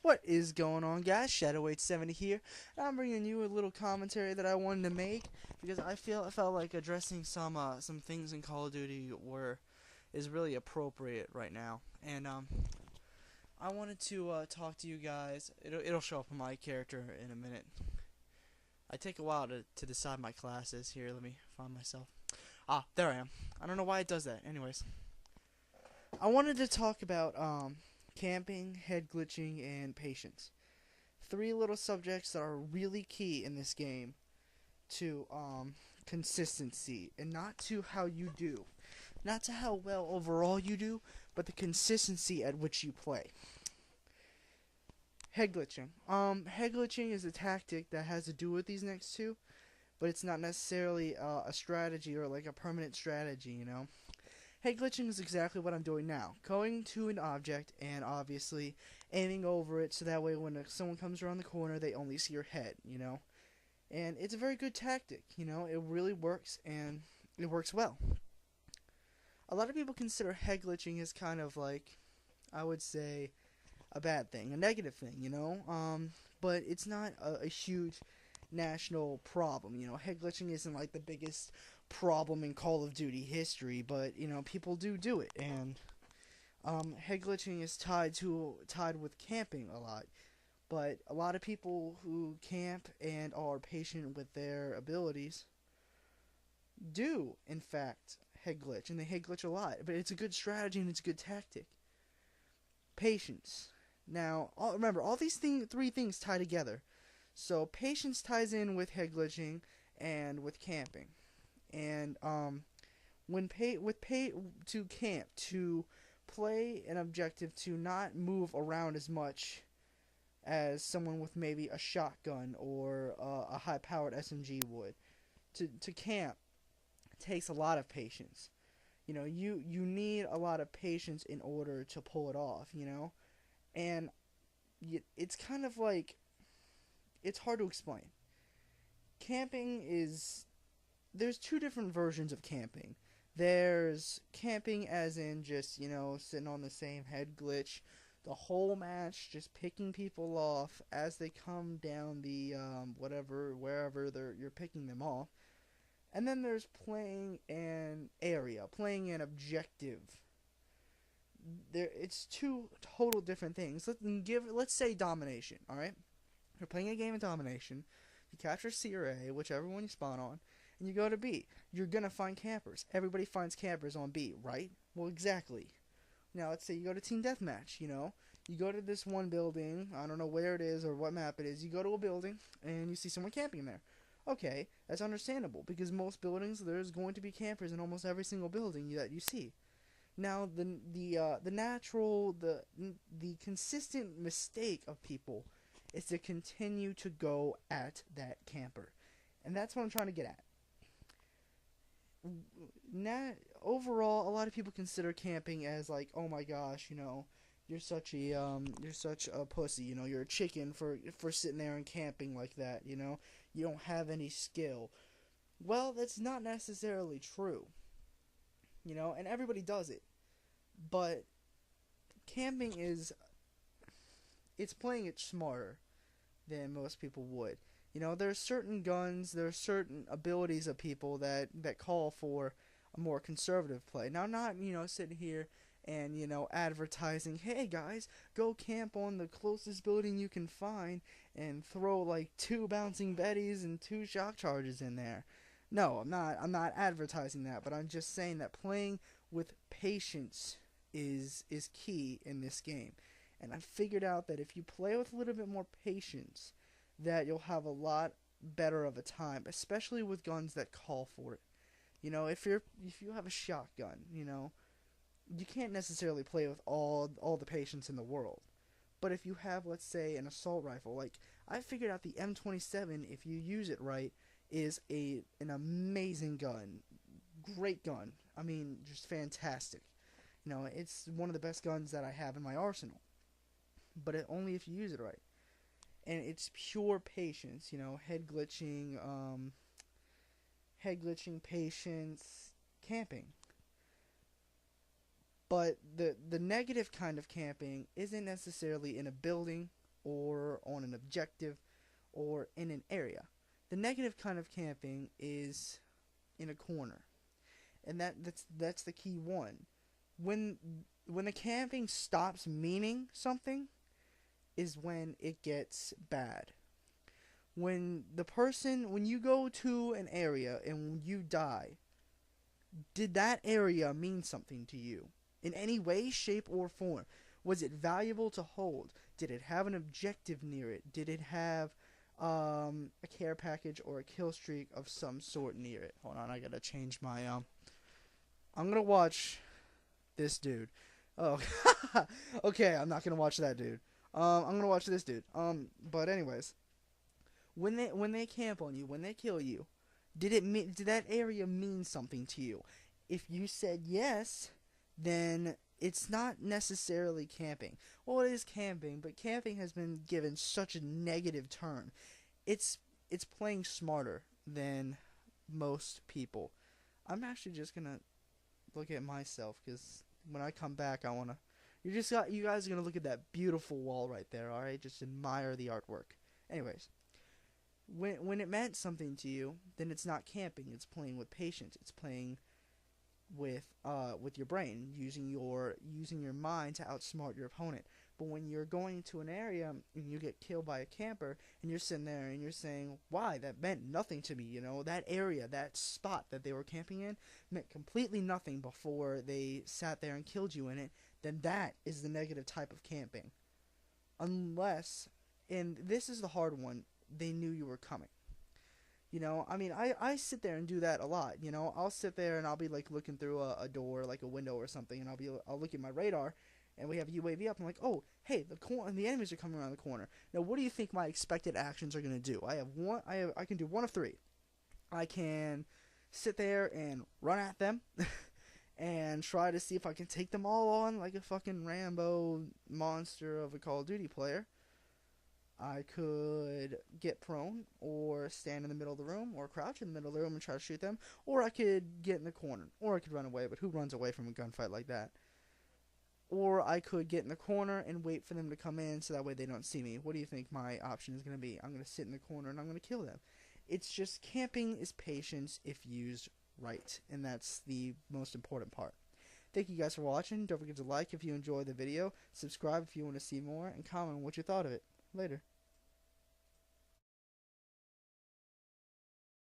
What is going on, guys? Shadow870 here, and I'm bringing you a little commentary that I wanted to make because I felt like addressing some things in Call of Duty were is really appropriate right now, and I wanted to talk to you guys. It'll show up on my character in a minute. I take a while to decide my classes. Here, let me find myself. Ah, there I am. I don't know why it does that. Anyways, I wanted to talk about camping, head glitching, and patience. Three little subjects that are really key in this game to consistency, and not to how you do, not to how well overall you do, but the consistency at which you play. Head glitching. Head glitching is a tactic that has to do with these next two, but it's not necessarily a strategy or like a permanent strategy, you know. Head glitching is exactly what I'm doing now. Going to an object and obviously aiming over it so that way when someone comes around the corner they only see your head, you know. And it's a very good tactic, you know. It really works and it works well. A lot of people consider head glitching as kind of like, I would say, a bad thing, a negative thing, you know. But it's not a huge national problem. You know, head glitching isn't like the biggest problem in Call of Duty history, but you know, people do it, and head glitching is tied with camping a lot. But a lot of people who camp and are patient with their abilities do, in fact, head glitch, and they head glitch a lot. But it's a good strategy and it's a good tactic. Patience. Now, remember, all these three things tie together. So patience ties in with head glitching and with camping. And when to camp, to play an objective, to not move around as much as someone with maybe a shotgun or a high-powered SMG would. To camp takes a lot of patience. You know, you need a lot of patience in order to pull it off, you know? And it's kind of like, it's hard to explain. Camping is, there's two different versions of camping. There's camping as in just, you know, sitting on the same head glitch the whole match, just picking people off as they come down the wherever you're picking them off. And then there's playing an area, playing an objective. It's two total different things. Let's say domination. All right, you're playing a game of domination. You capture C or A, whichever one you spawn on, and you go to B. You're gonna find campers. Everybody finds campers on B, right? Well, exactly. Now let's say you go to team deathmatch. You know, you go to this one building. I don't know where it is or what map it is. You go to a building and you see someone camping there. Okay, that's understandable because most buildings there's going to be campers in almost every single building that you see. Now the consistent mistake of people is to continue to go at that camper, and that's what I'm trying to get at. Overall, a lot of people consider camping as like, oh my gosh, you know, you're such a pussy, you know, you're a chicken for sitting there and camping like that, you know, you don't have any skill. Well, that's not necessarily true, you know, and everybody does it, but camping is, it's playing it smarter than most people would. You know, there are certain guns, there are certain abilities of people that call for a more conservative play. Now, not, you know, sitting here and, you know, advertising, hey guys, go camp on the closest building you can find and throw like 2 bouncing betties and 2 shock charges in there. No, I'm not advertising that, but I'm just saying that playing with patience is key in this game. And I figured out that if you play with a little bit more patience, that you'll have a lot better of a time, especially with guns that call for it. You know, if you have a shotgun, you know, you can't necessarily play with all the patience in the world. But if you have, let's say, an assault rifle, like I figured out the M27, if you use it right, is an amazing gun, great gun. I mean, just fantastic. You know, it's one of the best guns that I have in my arsenal. But only if you use it right. And it's pure patience, you know, head glitching, patience, camping. But the negative kind of camping isn't necessarily in a building or on an objective or in an area. The negative kind of camping is in a corner, and that's the key one. When when the camping stops meaning something is when it gets bad. When you go to an area and you die, did that area mean something to you in any way, shape, or form? Was it valuable to hold? Did it have an objective near it? Did it have a care package or a kill streak of some sort near it? Hold on, I gotta change my I'm gonna watch this dude. Oh, okay, I'm not gonna watch that dude. I'm gonna watch this dude. But anyways, when they camp on you, when they kill you, did that area mean something to you? If you said yes, then it's not necessarily camping. Well, it is camping, but camping has been given such a negative term. It's playing smarter than most people. I'm actually just gonna look at myself because when I come back, I wanna. You guys are gonna look at that beautiful wall right there. All right, just admire the artwork. Anyways, when it meant something to you, then it's not camping. It's playing with patience. It's playing with your brain, using your mind to outsmart your opponent. But when you're going to an area and you get killed by a camper and you're sitting there and you're saying, why, that meant nothing to me, that area, that spot that they were camping in meant completely nothing before they sat there and killed you in it, then that is the negative type of camping. Unless, and this is the hard one, they knew you were coming. I sit there and do that a lot. I'll sit there and I'll be like looking through a door, like a window or something, and I'll look at my radar, and we have UAV up. I'm like, oh, hey, the enemies are coming around the corner. Now, what do you think my expected actions are gonna do? I can do one of three. I can sit there and run at them, and try to see if I can take them all on like a fucking Rambo monster of a Call of Duty player. I could get prone or stand in the middle of the room or crouch in the middle of the room and try to shoot them, or I could get in the corner, or I could run away, but who runs away from a gunfight like that? Or I could get in the corner and wait for them to come in so that way they don't see me. What do you think my option is going to be? I'm going to sit in the corner and I'm going to kill them. It's just camping is patience if used right, and that's the most important part. Thank you guys for watching. Don't forget to like if you enjoyed the video, subscribe if you want to see more, and comment what you thought of it. Later.